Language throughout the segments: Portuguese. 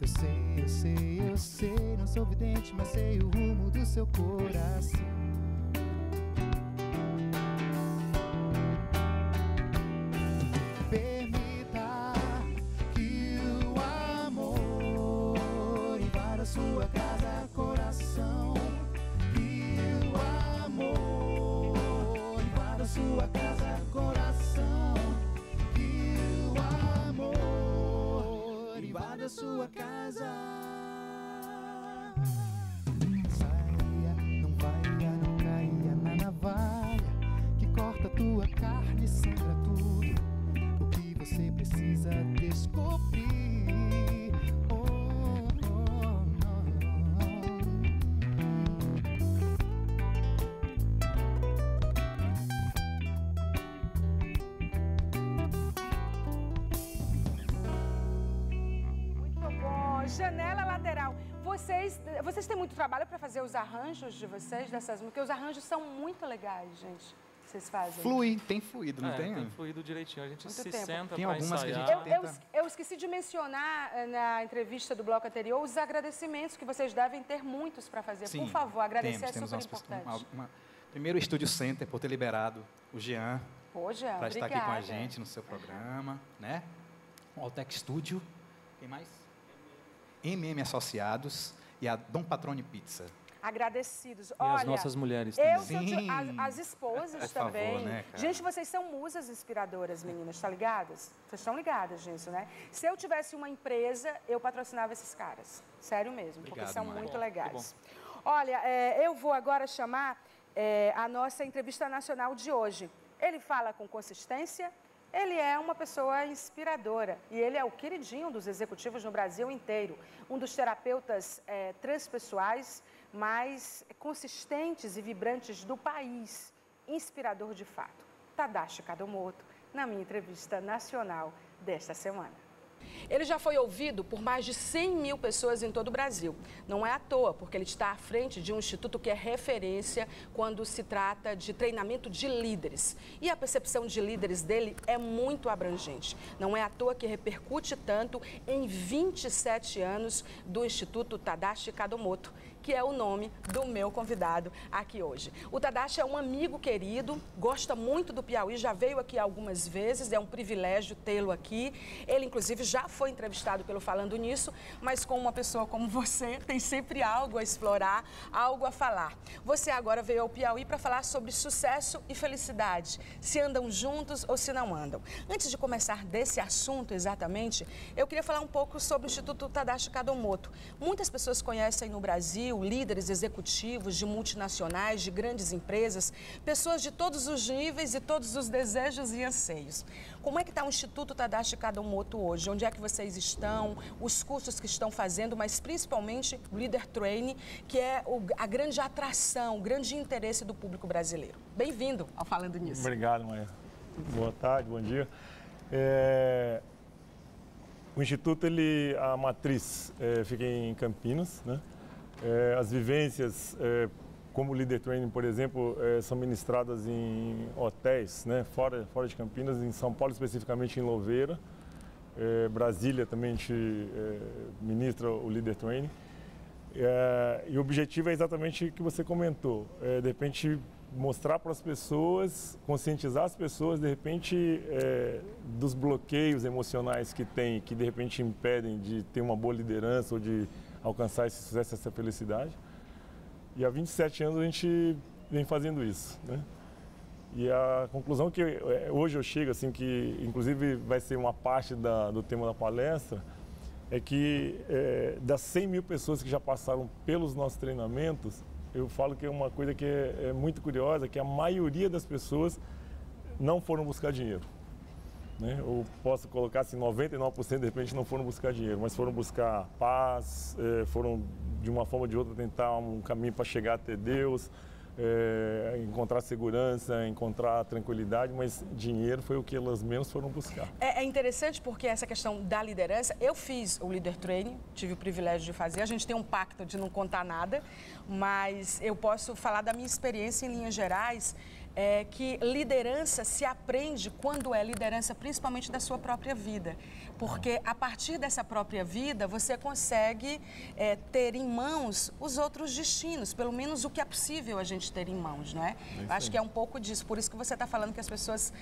Eu sei, não sou vidente, mas sei o rumo do seu coração. Permita que o amor invada sua casa, coração. Que o amor invada sua casa, coração. Que o amor invada sua casa. Saia, não vaia, não caia na navalha que corta tua carne e sangra tudo. O que você precisa descobrir. Oh, oh, Muito bom. Janela lateral. Vocês têm muito trabalho para fazer os arranjos de vocês, dessas músicas? Porque os arranjos são muito legais, gente. Vocês fazem? tem fluído, não tem? Tem fluído direitinho. A gente Muito se tempo. senta Tem para algumas que a ensaiar. gente Eu esqueci de mencionar na entrevista do bloco anterior os agradecimentos que vocês devem ter muitos para fazer. Sim, por favor, agradecer é temos super importante. Primeiro, o Estúdio Center, por ter liberado o Jean Pô, Jean, para estar aqui com a obrigada. gente no seu programa, né? O Altec Studio, quem mais? MM Associados e a Dom Patrone Pizza. Agradecidos. E Olha, as nossas mulheres eu também. sou as esposas Por favor, também. né, cara? Gente, vocês são musas inspiradoras, meninas, tá ligadas? Vocês estão ligadas nisso, né? Se eu tivesse uma empresa, eu patrocinava esses caras. Sério mesmo, Obrigado, porque são Maia. muito Bom, legais. Olha, eu vou agora chamar a nossa entrevista nacional de hoje. Ele fala com consistência. Ele é uma pessoa inspiradora e ele é o queridinho dos executivos no Brasil inteiro. Um dos terapeutas transpessoais mais consistentes e vibrantes do país. Inspirador de fato. Tadashi Kadomoto, na minha entrevista nacional desta semana. Ele já foi ouvido por mais de 100 mil pessoas em todo o Brasil. Não é à toa, porque ele está à frente de um instituto que é referência quando se trata de treinamento de líderes. E a percepção de líderes dele é muito abrangente. Não é à toa que repercute tanto em 27 anos do Instituto Tadashi Kadomoto, que é o nome do meu convidado aqui hoje. O Tadashi é um amigo querido, gosta muito do Piauí, já veio aqui algumas vezes, é um privilégio tê-lo aqui. Ele, inclusive, já foi entrevistado pelo Falando Nisso, mas com uma pessoa como você, tem sempre algo a explorar, algo a falar. Você agora veio ao Piauí para falar sobre sucesso e felicidade, se andam juntos ou se não andam. Antes de começar desse assunto exatamente, eu queria falar um pouco sobre o Instituto Tadashi Kadomoto. Muitas pessoas conhecem no Brasil líderes executivos de multinacionais, de grandes empresas, pessoas de todos os níveis e todos os desejos e anseios. Como é que está o Instituto Tadashi Kadomoto hoje? Onde é que vocês estão? Os cursos que estão fazendo, mas principalmente o Leader Training, que é a grande atração, o grande interesse do público brasileiro. Bem-vindo ao Falando Nisso. Obrigado, Maia. Boa tarde, bom dia. O Instituto, a matriz fica em Campinas, né? As vivências, como o Leader Training, por exemplo, são ministradas em hotéis, né? fora de Campinas, em São Paulo, especificamente em Louveira. Brasília também a gente ministra o Leader Training. E o objetivo é exatamente o que você comentou, de repente mostrar para as pessoas, conscientizar as pessoas, de repente, dos bloqueios emocionais que tem, que de repente impedem de ter uma boa liderança ou de alcançar esse sucesso, essa felicidade. E há 27 anos a gente vem fazendo isso, né? E a conclusão que hoje eu chego, assim, que inclusive vai ser uma parte do tema da palestra, é que das 100 mil pessoas que já passaram pelos nossos treinamentos, eu falo que é uma coisa que é muito curiosa, que a maioria das pessoas não foram buscar dinheiro, né? Eu posso colocar assim, 99% de repente não foram buscar dinheiro, mas foram buscar paz, foram de uma forma ou de outra tentar um caminho para chegar até Deus, encontrar segurança, encontrar tranquilidade, mas dinheiro foi o que elas menos foram buscar. É interessante porque essa questão da liderança, eu fiz o Leader Training, tive o privilégio de fazer, a gente tem um pacto de não contar nada, mas eu posso falar da minha experiência em linhas gerais. que liderança se aprende quando é liderança, principalmente da sua própria vida. Porque a partir dessa própria vida, você consegue ter em mãos os outros destinos, pelo menos o que é possível a gente ter em mãos, não é? Eu acho que é um pouco disso, por isso que você está falando que as pessoas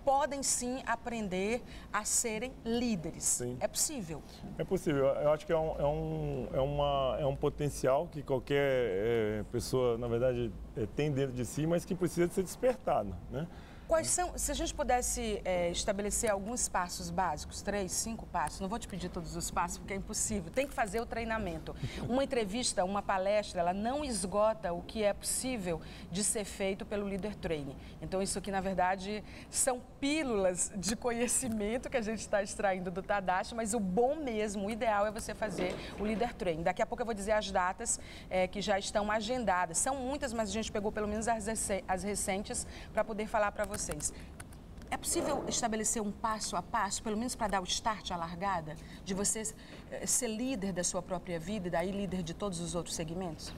podem sim aprender a serem líderes. Sim. É possível. É possível. Eu acho que é um potencial que qualquer pessoa, na verdade, tem dentro de si, mas que precisa de ser despertado, né? Quais são, se a gente pudesse estabelecer alguns passos básicos, 3, 5 passos, não vou te pedir todos os passos porque é impossível, tem que fazer o treinamento. Uma entrevista, uma palestra, ela não esgota o que é possível de ser feito pelo Leader Training. Então isso aqui, na verdade, são pílulas de conhecimento que a gente está extraindo do Tadashi, mas o bom mesmo, o ideal é você fazer o Leader Training. Daqui a pouco eu vou dizer as datas que já estão agendadas. São muitas, mas a gente pegou pelo menos as recentes para poder falar para vocês. É possível estabelecer um passo a passo, pelo menos para dar o start, a largada, de você ser líder da sua própria vida e daí líder de todos os outros segmentos?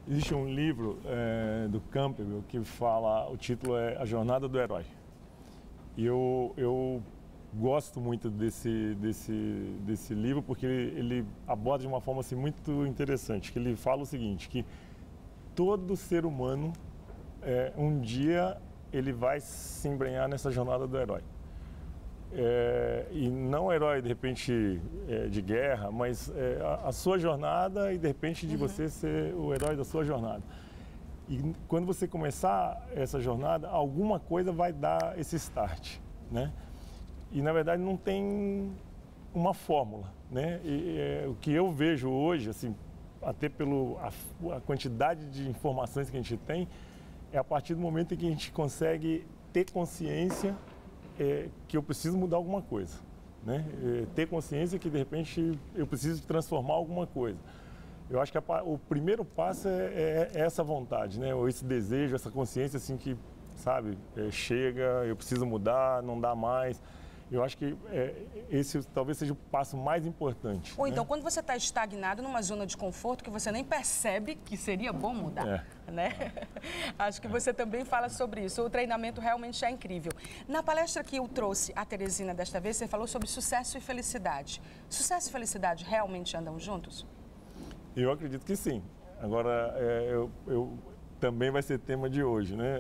Existe um livro do Campbell que fala, o título é A Jornada do Herói. E eu gosto muito desse livro porque ele aborda de uma forma assim, muito interessante, que ele fala o seguinte, que todo ser humano, um dia, ele vai se embrenhar nessa jornada do herói. E não herói, de repente, de guerra, mas a sua jornada e, de repente, de você ser o herói da sua jornada. E quando você começar essa jornada, alguma coisa vai dar esse start, né? E, na verdade, não tem uma fórmula, né? O que eu vejo hoje, assim, até pela quantidade de informações que a gente tem, é a partir do momento em que a gente consegue ter consciência que eu preciso mudar alguma coisa, né? Ter consciência que, de repente, eu preciso transformar alguma coisa. Eu acho que o primeiro passo é essa vontade, né? Ou esse desejo, essa consciência, assim, que, sabe, chega, eu preciso mudar, não dá mais. Eu acho que esse talvez seja o passo mais importante. Ou então, quando você está estagnado numa zona de conforto que você nem percebe que seria bom mudar, né? Acho que você também fala sobre isso. O treinamento realmente é incrível. Na palestra que eu trouxe a Teresina desta vez, você falou sobre sucesso e felicidade. Sucesso e felicidade realmente andam juntos? Eu acredito que sim. Agora, também vai ser tema de hoje, né?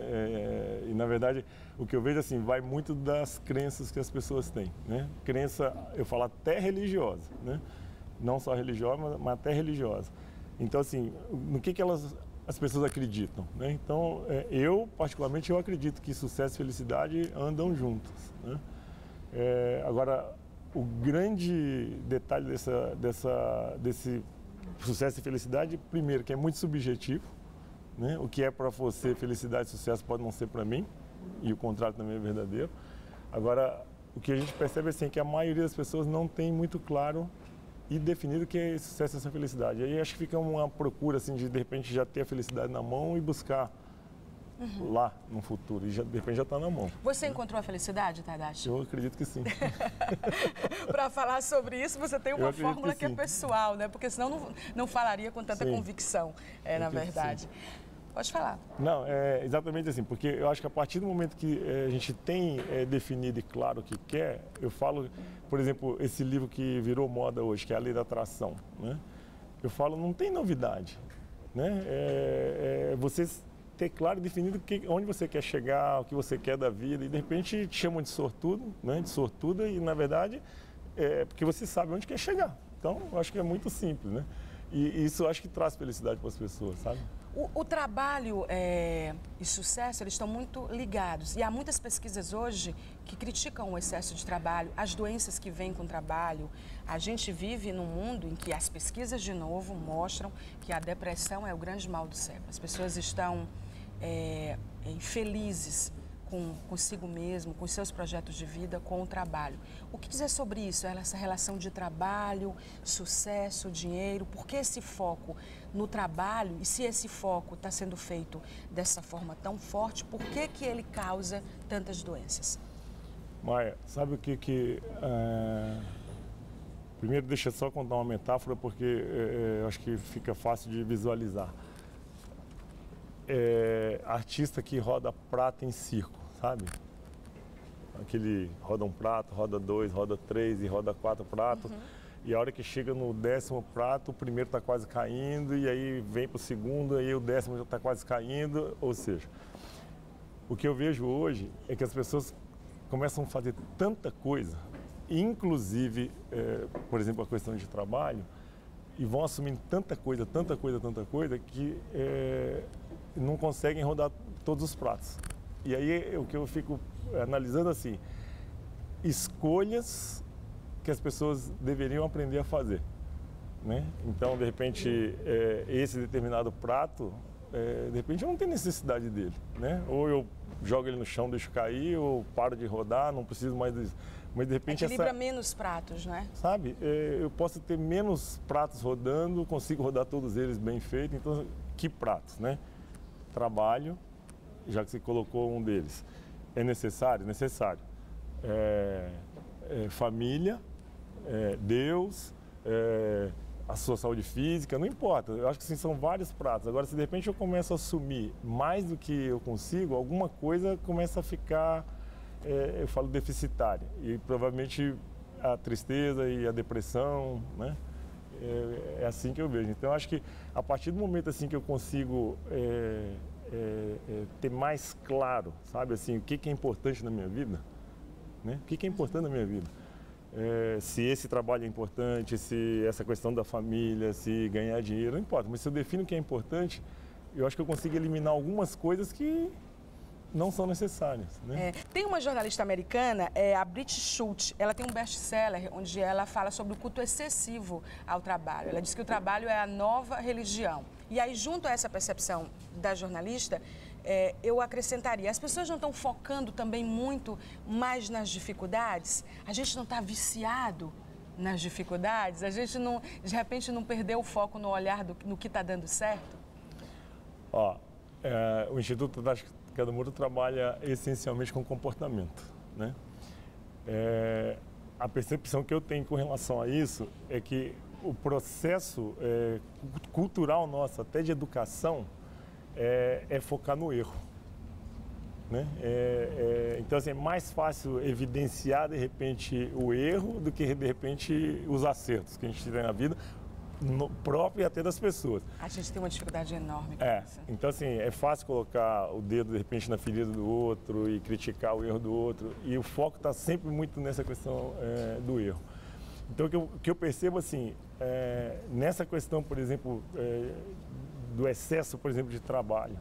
E, na verdade, o que eu vejo, assim, vai muito das crenças que as pessoas têm, né? Crença, eu falo até religiosa, né? Não só religiosa, mas até religiosa. Então, assim, no que as pessoas acreditam, né? Então, particularmente, eu acredito que sucesso e felicidade andam juntos, né? Agora, o grande detalhe desse sucesso e felicidade, primeiro, que é muito subjetivo, né? O que é para você felicidade e sucesso pode não ser para mim, e o contrário também é verdadeiro. Agora, o que a gente percebe assim, é que a maioria das pessoas não tem muito claro e definido o que é sucesso e essa felicidade. Aí acho que fica uma procura assim, de repente já ter a felicidade na mão e buscar lá no futuro, e de repente já está na mão. Você encontrou a felicidade, Tadashi? Eu acredito que sim. Para falar sobre isso, você tem uma fórmula que é pessoal, né? Porque senão não falaria com tanta convicção, na verdade. Pode falar. Não, é exatamente assim, porque eu acho que a partir do momento que a gente tem definido e claro o que quer, eu falo, por exemplo, esse livro que virou moda hoje, que é A Lei da Atração, né? Eu falo, não tem novidade, né? Você ter claro e definido onde você quer chegar, o que você quer da vida, e de repente te chamam de sortudo, né? De sortuda, e na verdade porque você sabe onde quer chegar. Então, eu acho que é muito simples, né? E isso eu acho que traz felicidade para as pessoas, sabe? O trabalho e sucesso, eles estão muito ligados. E há muitas pesquisas hoje que criticam o excesso de trabalho, as doenças que vêm com o trabalho. A gente vive num mundo em que as pesquisas, de novo, mostram que a depressão é o grande mal do século. As pessoas estão infelizes consigo mesmo, com seus projetos de vida, com o trabalho. O que dizer sobre isso, essa relação de trabalho, sucesso, dinheiro? Por que esse foco no trabalho? E se esse foco está sendo feito dessa forma tão forte, por que ele causa tantas doenças? Maia, sabe o que Primeiro, deixa eu só contar uma metáfora, porque eu acho que fica fácil de visualizar. artista que roda prato em circo, sabe? Aquele roda um prato, roda 2, roda 3 e roda 4 pratos. E a hora que chega no 10º prato, o primeiro está quase caindo, e aí vem para o segundo, aí o 10º já está quase caindo. Ou seja, o que eu vejo hoje é que as pessoas começam a fazer tanta coisa, inclusive, por exemplo, a questão de trabalho, e vão assumindo tanta coisa, que não conseguem rodar todos os pratos. E aí o que eu fico analisando assim, escolhas que as pessoas deveriam aprender a fazer, né? Então, de repente, esse determinado prato, de repente eu não tenho necessidade dele, né? Ou eu jogo ele no chão, deixo cair, ou paro de rodar, não preciso mais disso. Mas de repente equilibra menos pratos, né? Sabe? Eu posso ter menos pratos rodando, consigo rodar todos eles bem feitos. Então, que pratos, né? Trabalho, já que você colocou um deles. É necessário? Necessário. Família, Deus, a sua saúde física, não importa. Eu acho que sim, são vários pratos. Agora, se de repente eu começo a assumir mais do que eu consigo, alguma coisa começa a ficar, eu falo, deficitária. E provavelmente a tristeza e a depressão, né? É assim que eu vejo. Então, eu acho que a partir do momento assim que eu consigo ter mais claro, sabe, assim, o que é importante na minha vida, né? O que é importante na minha vida? Se esse trabalho é importante, se essa questão da família, se ganhar dinheiro, não importa. Mas se eu defino o que é importante, eu acho que eu consigo eliminar algumas coisas que não são necessárias, né? Tem uma jornalista americana, a Brit Schultz, ela tem um best-seller onde ela fala sobre o culto excessivo ao trabalho. Ela diz que o trabalho é a nova religião. E aí, junto a essa percepção da jornalista, eu acrescentaria, as pessoas não estão focando também muito mais nas dificuldades? A gente não está viciado nas dificuldades? A gente não, de repente, não perdeu o foco no olhar no que está dando certo? O Instituto Tática do Muro trabalha essencialmente com comportamento, né? A percepção que eu tenho com relação a isso é que o processo cultural nosso, até de educação, é focar no erro, né? Então, assim, é mais fácil evidenciar, de repente, o erro do que, de repente, os acertos que a gente tem na vida, próprio e até das pessoas. A gente tem uma dificuldade enorme com isso. Então, assim, é fácil colocar o dedo, de repente, na ferida do outro e criticar o erro do outro, e o foco está sempre muito nessa questão do erro. Então, o que eu percebo, assim, nessa questão, por exemplo, do excesso, por exemplo, de trabalho.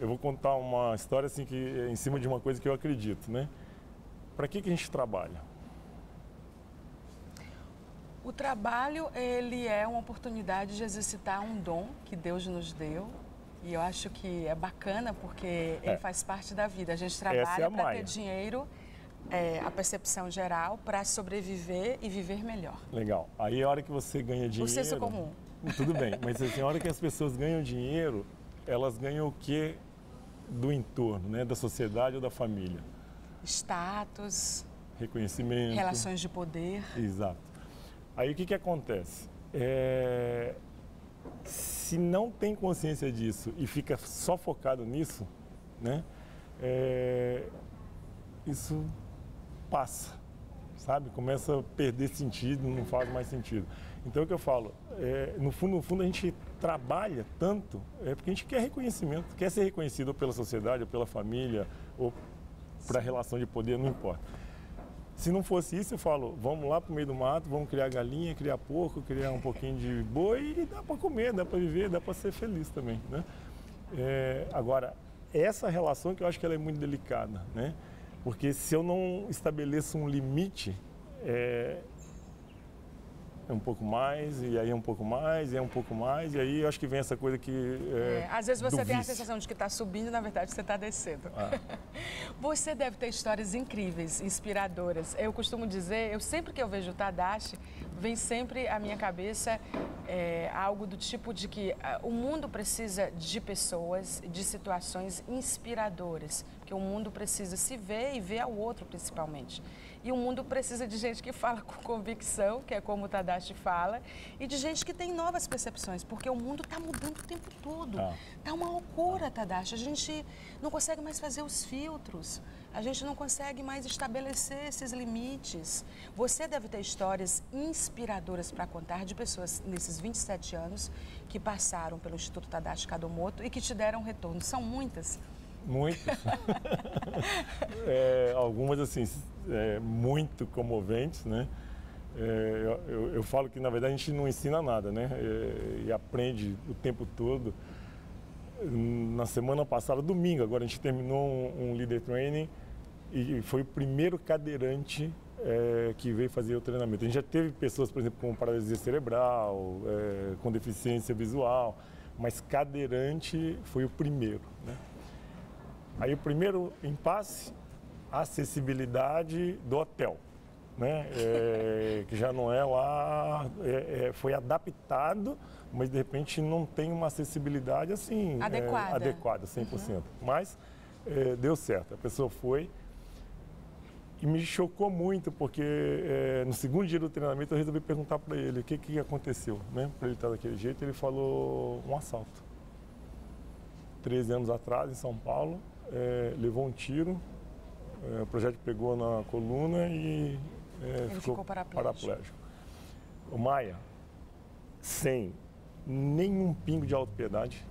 Eu vou contar uma história assim que em cima de uma coisa que eu acredito, né? Para que a gente trabalha? O trabalho, ele é uma oportunidade de exercitar um dom que Deus nos deu. E eu acho que é bacana porque ele faz parte da vida. A gente trabalha para ter dinheiro, a percepção geral, para sobreviver e viver melhor. Legal. Aí a hora que você ganha dinheiro... O senso comum. Tudo bem, mas assim, a hora que as pessoas ganham dinheiro, elas ganham o quê do entorno, né? Da sociedade ou da família? Status. Reconhecimento. Relações de poder. Exato. Aí o que acontece? Se não tem consciência disso e fica só focado nisso, né? Isso passa, sabe? Começa a perder sentido, não faz mais sentido. Então, o que eu falo, no fundo a gente trabalha tanto porque a gente quer reconhecimento, quer ser reconhecido pela sociedade, ou pela família, ou para a relação de poder, não importa. Se não fosse isso, eu falo, vamos lá para o meio do mato, vamos criar galinha, criar porco, criar um pouquinho de boi e dá para comer, dá para viver, dá para ser feliz também, né? Agora, essa relação que eu acho que ela é muito delicada, né? Porque se eu não estabeleço um limite, é um pouco mais, e aí é um pouco mais, e é um pouco mais, e aí eu acho que vem essa coisa que... às vezes você tem a sensação de que está subindo e, na verdade, você está descendo. Você deve ter histórias incríveis, inspiradoras. Eu costumo dizer, sempre que eu vejo o Tadashi, vem sempre à minha cabeça algo do tipo de que o mundo precisa de pessoas, de situações inspiradoras, Porque o mundo precisa se ver e ver ao outro, principalmente. E o mundo precisa de gente que fala com convicção, que é como o Tadashi fala, e de gente que tem novas percepções, porque o mundo está mudando o tempo todo. Está uma loucura, Tadashi. A gente não consegue mais fazer os filtros, a gente não consegue mais estabelecer esses limites. Você deve ter histórias inspiradoras para contar de pessoas nesses 27 anos que passaram pelo Instituto Tadashi Kadomoto e que te deram retorno. São muitas? Muitas. Algumas, assim, muito comoventes, né? Eu falo que, na verdade, a gente não ensina nada, né? E aprende o tempo todo. Na semana passada, domingo, agora a gente terminou um Leader Training e foi o primeiro cadeirante que veio fazer o treinamento. A gente já teve pessoas, por exemplo, com paralisia cerebral, com deficiência visual, mas cadeirante foi o primeiro, né? Aí o primeiro impasse, acessibilidade do hotel, né? Que já não é lá, foi adaptado, mas de repente não tem uma acessibilidade assim adequada 100%. Mas deu certo, a pessoa foi e me chocou muito porque no segundo dia do treinamento eu resolvi perguntar para ele o que aconteceu, né? Para ele estar daquele jeito, ele falou um assalto. 13 anos atrás em São Paulo. Levou um tiro, o projétil pegou na coluna e ele ficou paraplégico. O Maia, sem nenhum pingo de autopiedade,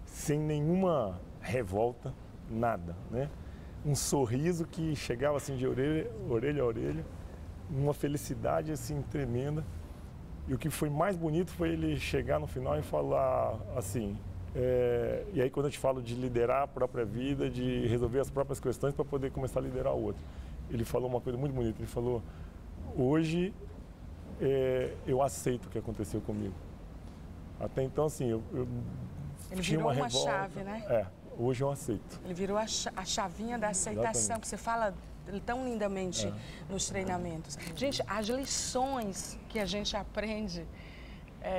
sem nenhuma revolta, nada, né? Um sorriso que chegava assim de orelha a orelha, uma felicidade assim tremenda. E o que foi mais bonito foi ele chegar no final e falar assim... e aí quando eu te falo de liderar a própria vida, de resolver as próprias questões para poder começar a liderar o outro. Ele falou uma coisa muito bonita, ele falou, hoje eu aceito o que aconteceu comigo. Até então, assim, eu ele tinha virou uma revolta. Chave, né? Hoje eu aceito. Ele virou a chavinha da aceitação, exatamente, que você fala tão lindamente nos treinamentos. Gente, as lições que a gente aprende...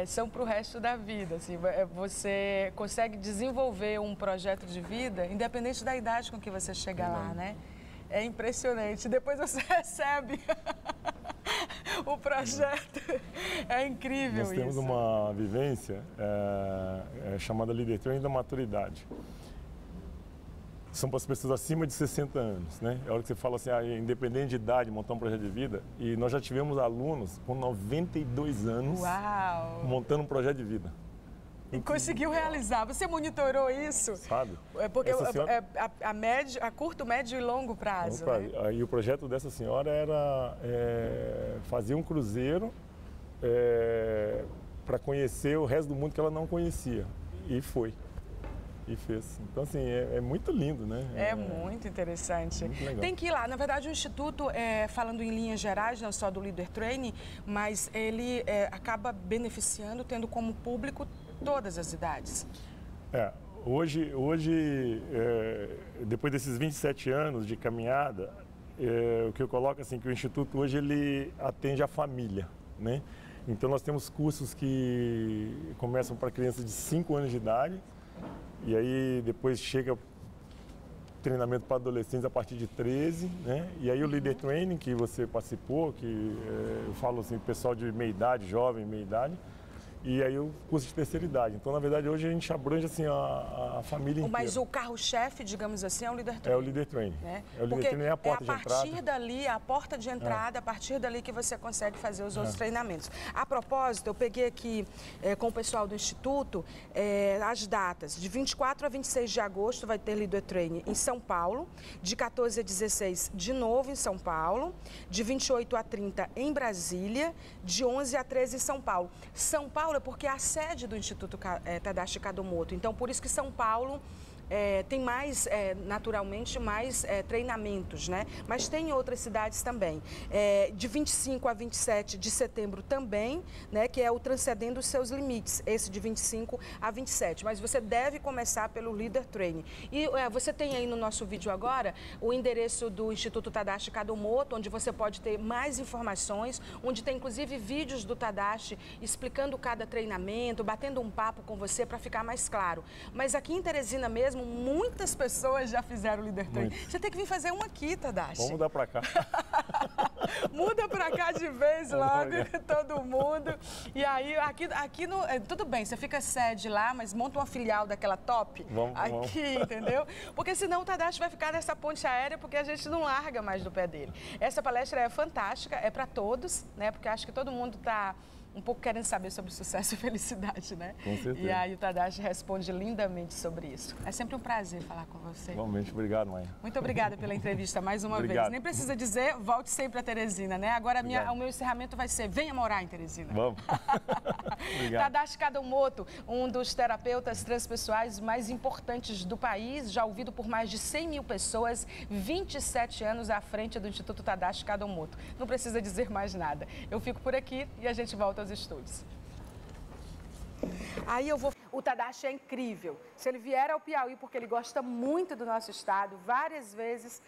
são para o resto da vida. Assim, você consegue desenvolver um projeto de vida independente da idade com que você chega lá, né? É impressionante. Depois você recebe o projeto. É incrível isso. Nós temos uma vivência chamada Leader Training da Maturidade. São para as pessoas acima de 60 anos, né? É a hora que você fala assim, independente de idade, montar um projeto de vida. E nós já tivemos alunos com 92 anos montando um projeto de vida. E conseguiu realizar. Você monitorou isso? Sabe? Porque a curto, médio e longo prazo. Né? E o projeto dessa senhora era fazer um cruzeiro para conhecer o resto do mundo que ela não conhecia. E foi. E fez. Então, assim, é muito lindo, né? É muito interessante. Muito legal. Tem que ir lá. Na verdade, o Instituto, falando em linhas gerais, não só do Leader Training, mas ele acaba beneficiando, tendo como público todas as idades. Hoje depois desses 27 anos de caminhada, o que eu coloco assim, que o Instituto hoje ele atende a família, né? Então, nós temos cursos que começam para crianças de 5 anos de idade, e aí depois chega treinamento para adolescentes a partir de 13, né? E aí o Leader Training que você participou, que eu falo assim, pessoal de meia idade, jovem, meia idade, e aí o curso de terceira idade. Então, na verdade, hoje a gente abrange assim, a família inteira. Mas o carro-chefe, digamos assim, é o Leader Training. É o Leader Training. Né? É o Leader Training, é a porta de entrada. A porta de entrada, a partir dali que você consegue fazer os outros treinamentos. A propósito, eu peguei aqui com o pessoal do Instituto as datas. De 24 a 26 de agosto vai ter Leader Training em São Paulo. De 14 a 16, de novo em São Paulo. De 28 a 30 em Brasília. De 11 a 13 em São Paulo. São Paulo é porque é a sede do Instituto Tadashi Kadomoto. Então, por isso que São Paulo tem mais, naturalmente, mais treinamentos, né? Mas tem em outras cidades também. De 25 a 27 de setembro também, né? Que é o Transcendendo os Seus Limites, esse de 25 a 27. Mas você deve começar pelo Leader Training. E você tem aí no nosso vídeo agora o endereço do Instituto Tadashi Kadomoto, onde você pode ter mais informações, onde tem inclusive vídeos do Tadashi explicando cada treinamento, batendo um papo com você para ficar mais claro. Mas aqui em Teresina mesmo, mesmo, muitas pessoas já fizeram o Leader Training. Você tem que vir fazer uma aqui, Tadashi. Vamos mudar para cá. Muda pra cá de vez logo, todo mundo. E aí, aqui no, tudo bem, você fica sede lá, mas monta uma filial daquela top aqui, entendeu? Porque senão o Tadashi vai ficar nessa ponte aérea, porque a gente não larga mais do pé dele. Essa palestra é fantástica, é para todos, né? Porque acho que todo mundo está um pouco querendo saber sobre sucesso e felicidade, né? Com certeza. E aí o Tadashi responde lindamente sobre isso. É sempre um prazer falar com você. Igualmente, obrigado, Maia. Muito obrigada pela entrevista mais uma Obrigado. vez. Nem precisa dizer, volte sempre a Teresina, né? Agora o meu encerramento vai ser, venha morar em Teresina. Vamos. Obrigado. Tadashi Kadomoto, um dos terapeutas transpessoais mais importantes do país, já ouvido por mais de 100 mil pessoas, 27 anos à frente do Instituto Tadashi Kadomoto. Não precisa dizer mais nada. Eu fico por aqui e a gente volta aos estúdios. Aí eu vou... O Tadashi é incrível. Se ele vier ao Piauí, porque ele gosta muito do nosso estado, várias vezes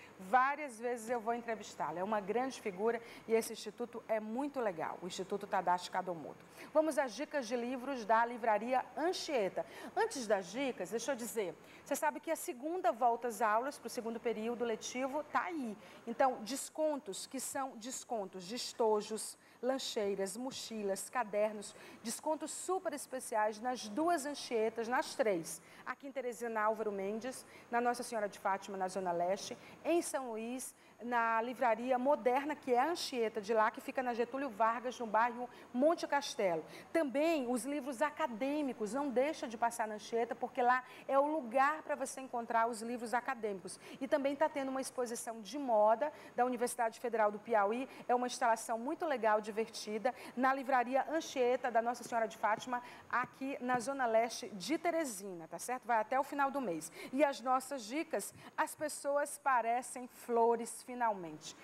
eu vou entrevistá-lo. É uma grande figura e esse instituto é muito legal, o Instituto Tadashi Kadomoto. Vamos às dicas de livros da livraria Anchieta. Antes das dicas, deixa eu dizer, você sabe que a segunda volta às aulas, para o segundo período letivo, está aí. Então, descontos, que são descontos de estojos, lancheiras, mochilas, cadernos, descontos super especiais nas duas Anchietas, nas três. Aqui em Teresina, Álvaro Mendes, na Nossa Senhora de Fátima, na Zona Leste, em São Luís, na livraria Moderna, que é a Anchieta de lá, que fica na Getúlio Vargas, no bairro Monte Castelo. Também os livros acadêmicos, não deixa de passar na Anchieta, porque lá é o lugar para você encontrar os livros acadêmicos. E também está tendo uma exposição de moda da Universidade Federal do Piauí, é uma instalação muito legal, divertida, na livraria Anchieta da Nossa Senhora de Fátima, aqui na Zona Leste de Teresina, tá certo? Vai até o final do mês. E as nossas dicas, as pessoas parecem flores finalmente.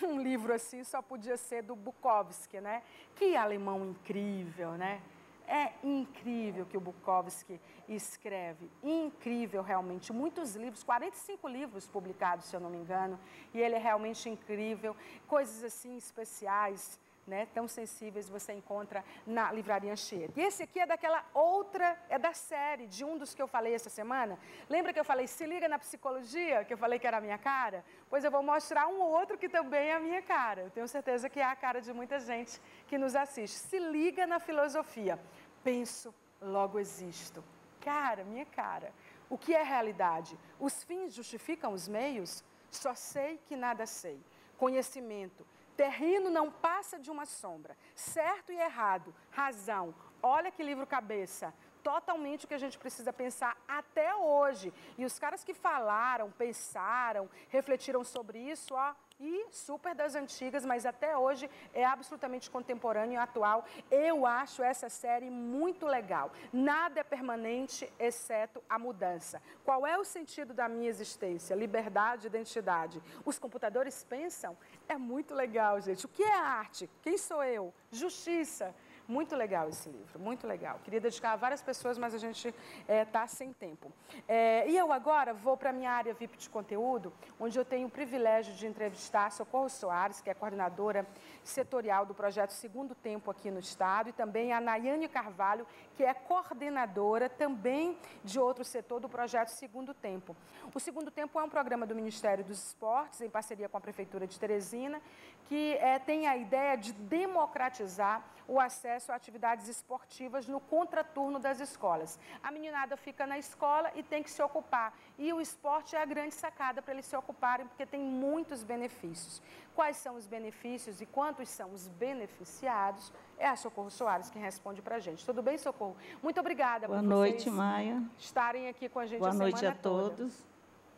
Um livro assim só podia ser do Bukowski, né? Que alemão incrível, né? É incrível que o Bukowski escreve, incrível realmente, muitos livros, 45 livros publicados, se eu não me engano, e ele é realmente incrível, coisas assim especiais, né, tão sensíveis você encontra na livraria Anchieta. E esse aqui é daquela outra, é da série, de um dos que eu falei essa semana. Lembra que eu falei, se liga na psicologia, que eu falei que era a minha cara? Pois eu vou mostrar um outro que também é a minha cara. Eu tenho certeza que é a cara de muita gente que nos assiste. Se liga na filosofia. Penso, logo existo. Cara, minha cara. O que é realidade? Os fins justificam os meios? Só sei que nada sei. Conhecimento. Terreno não passa de uma sombra. Certo e errado. Razão. Olha que livro cabeça. Totalmente o que a gente precisa pensar até hoje. E os caras que falaram, pensaram, refletiram sobre isso, ó, e super das antigas, mas até hoje é absolutamente contemporâneo e atual. Eu acho essa série muito legal. Nada é permanente, exceto a mudança. Qual é o sentido da minha existência? Liberdade, identidade. Os computadores pensam? É muito legal, gente. O que é arte? Quem sou eu? Justiça. Muito legal esse livro, muito legal. Queria dedicar a várias pessoas, mas a gente está sem tempo. E eu agora vou para a minha área VIP de conteúdo, onde eu tenho o privilégio de entrevistar a Socorro Soares, que é coordenadora setorial do projeto Segundo Tempo aqui no Estado, e também a Nayane Carvalho, que é coordenadora também de outro setor do projeto Segundo Tempo. O Segundo Tempo é um programa do Ministério dos Esportes, em parceria com a Prefeitura de Teresina, que tem a ideia de democratizar o acesso a atividades esportivas no contraturno das escolas. A meninada fica na escola e tem que se ocupar. E o esporte é a grande sacada para eles se ocuparem, porque tem muitos benefícios. Quais são os benefícios e quantos são os beneficiados? É a Socorro Soares quem responde para a gente. Tudo bem, Socorro? Muito obrigada por vocês Maia. Estarem aqui com a gente Boa a semana noite a toda. todos.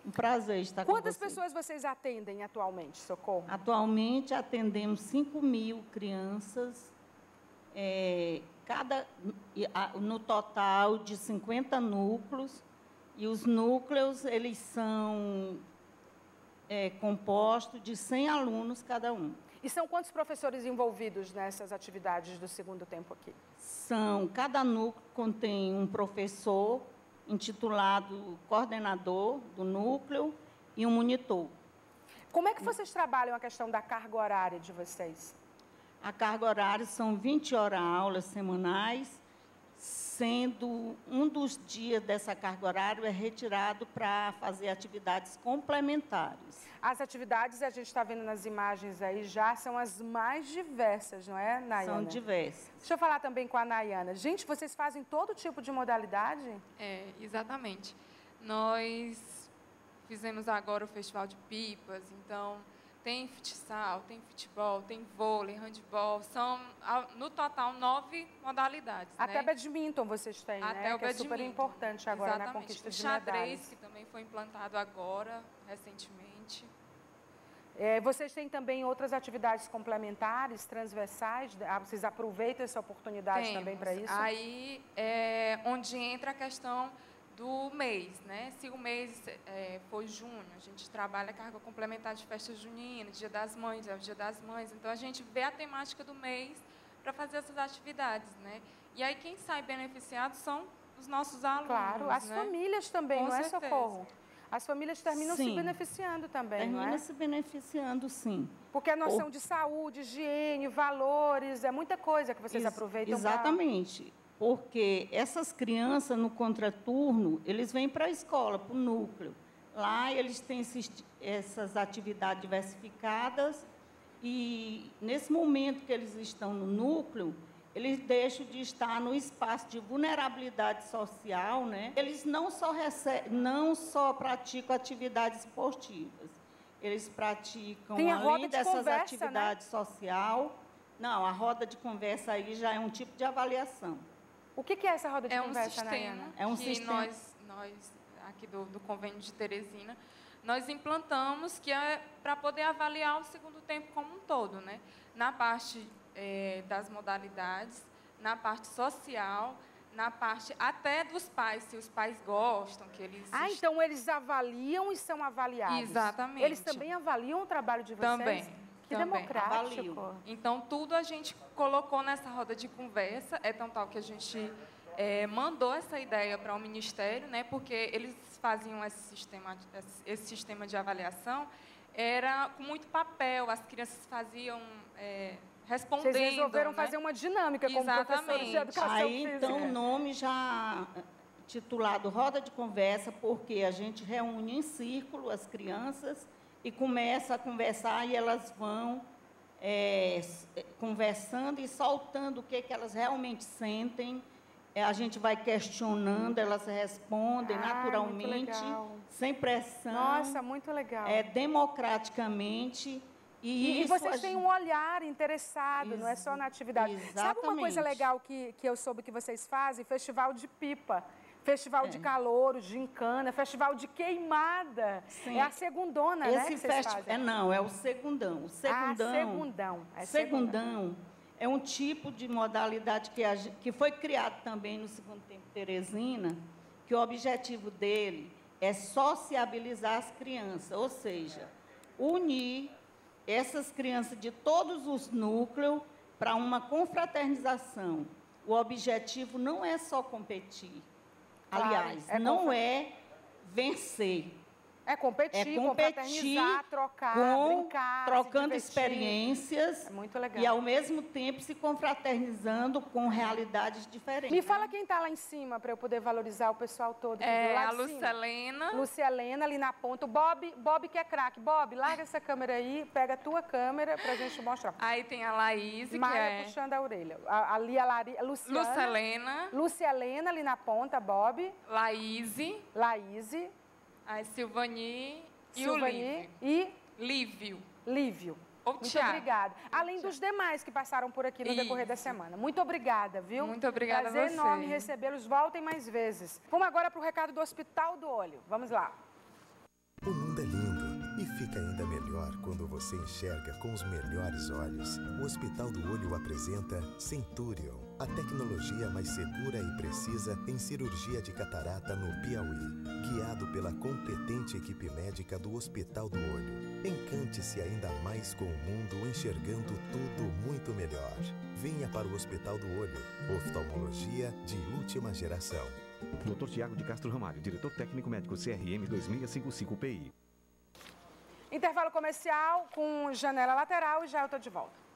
Um prazer estar com vocês. Quantas pessoas vocês atendem atualmente, Socorro? Atualmente atendemos 5.000 crianças, no total de 50 núcleos, e os núcleos eles são compostos de 100 alunos cada um. E são quantos professores envolvidos nessas atividades do Segundo Tempo aqui? Cada núcleo contém um professor intitulado coordenador do núcleo e um monitor. Como é que vocês trabalham a questão da carga horária de vocês? A carga horária são 20 horas aulas semanais, sendo um dos dias dessa carga horária é retirado para fazer atividades complementares. As atividades, a gente está vendo nas imagens aí já, são as mais diversas, não é, Nayana? São diversas. Deixa eu falar também com a Nayana. Gente, vocês fazem todo tipo de modalidade? É, exatamente. Nós fizemos agora o Festival de Pipas, então tem futsal, tem futebol, tem vôlei, handebol, são no total 9 modalidades. Até né? badminton vocês têm, Até né? o que é badminton. super importante agora Exatamente. na conquista o de xadrez, medalhas. que também foi implantado agora, recentemente. Vocês têm também outras atividades complementares, transversais? Vocês aproveitam essa oportunidade também para isso? Aí é onde entra a questão do mês, né? Se o mês for junho, a gente trabalha a carga complementar de festa junina, Dia das Mães, é o Dia das Mães. Então, a gente vê a temática do mês para fazer essas atividades, né? E aí, quem sai beneficiado são os nossos alunos, Claro, as né? famílias também, Com não é, certeza. Socorro? As famílias terminam se Sim. beneficiando também, não Termina é? se beneficiando, sim. Porque a noção de saúde, higiene, valores, é muita coisa que vocês aproveitam. Exatamente. Porque essas crianças, no contraturno, eles vêm para a escola, para o núcleo. Lá eles têm essas atividades diversificadas e, nesse momento que eles estão no núcleo, eles deixam de estar no espaço de vulnerabilidade social, né? Eles não só praticam atividades esportivas, eles praticam, Tem a roda além de dessas conversa, atividades social. Não, a roda de conversa aí já é um tipo de avaliação. O que é essa roda de É um conversa, sistema Nayana? É um que sistema. nós aqui do convênio de Teresina, nós implantamos que é para poder avaliar o segundo tempo como um todo, né? Na parte das modalidades, na parte social, na parte até dos pais, se os pais gostam, que eles... Então eles avaliam e são avaliados. Exatamente. Eles também avaliam o trabalho de vocês? Também. Que também. democrático. Avaliam. Então, tudo a gente colocou nessa roda de conversa, é tão tal que a gente mandou essa ideia para o Ministério, né, porque eles faziam esse sistema de avaliação, era com muito papel, as crianças faziam respondendo. Vocês resolveram né? fazer uma dinâmica como professores de educação Aí, física. então, o nome já titulado Roda de Conversa, porque a gente reúne em círculo as crianças e começa a conversar e elas vão conversando e soltando o que elas realmente sentem. A gente vai questionando, elas respondem naturalmente, sem pressão. Nossa, muito legal. Democraticamente. E isso vocês têm um olhar interessado, não é só na atividade. Exatamente. Sabe uma coisa legal que eu soube que vocês fazem? Festival de pipa. Festival de calouro, gincana, festival de queimada. Sim. É a segundona, né, que vocês fazem? Não, é o segundão. O segundão, segundão. É um tipo de modalidade que foi criado também no Segundo Tempo Teresina, que o objetivo dele é sociabilizar as crianças, ou seja, unir essas crianças de todos os núcleos para uma confraternização. O objetivo não é só competir. Aliás, não é vencer. É competir, confraternizar, trocar, brincar, trocando se experiências. É muito legal. E, ao mesmo tempo, se confraternizando com realidades diferentes. Me fala quem está lá em cima, para eu poder valorizar o pessoal todo. A Lucelena. Lucelena, ali na ponta. O Bob que é craque. Bob, larga essa câmera aí, pega a tua câmera para a gente mostrar. Aí tem a Laís, que Maia puxando a orelha. Ali a Lucelena. Lucelena, ali na ponta, Bob. Laíse. A Silvani e o Lívio. Lívio. Muito obrigada. Além dos demais que passaram por aqui no decorrer da semana. Muito obrigada, viu? Muito obrigada a você. Prazer enorme recebê-los. Voltem mais vezes. Vamos agora para o recado do Hospital do Olho. Vamos lá. O mundo é lindo e fica ainda melhor quando você enxerga com os melhores olhos. O Hospital do Olho apresenta Centurion, a tecnologia mais segura e precisa em cirurgia de catarata no Piauí. Guiado pela competente equipe médica do Hospital do Olho. Encante-se ainda mais com o mundo enxergando tudo muito melhor. Venha para o Hospital do Olho. Oftalmologia de última geração. Dr. Tiago de Castro Ramalho, diretor técnico médico CRM 2655 PI. Intervalo comercial com janela lateral e já eu estou de volta.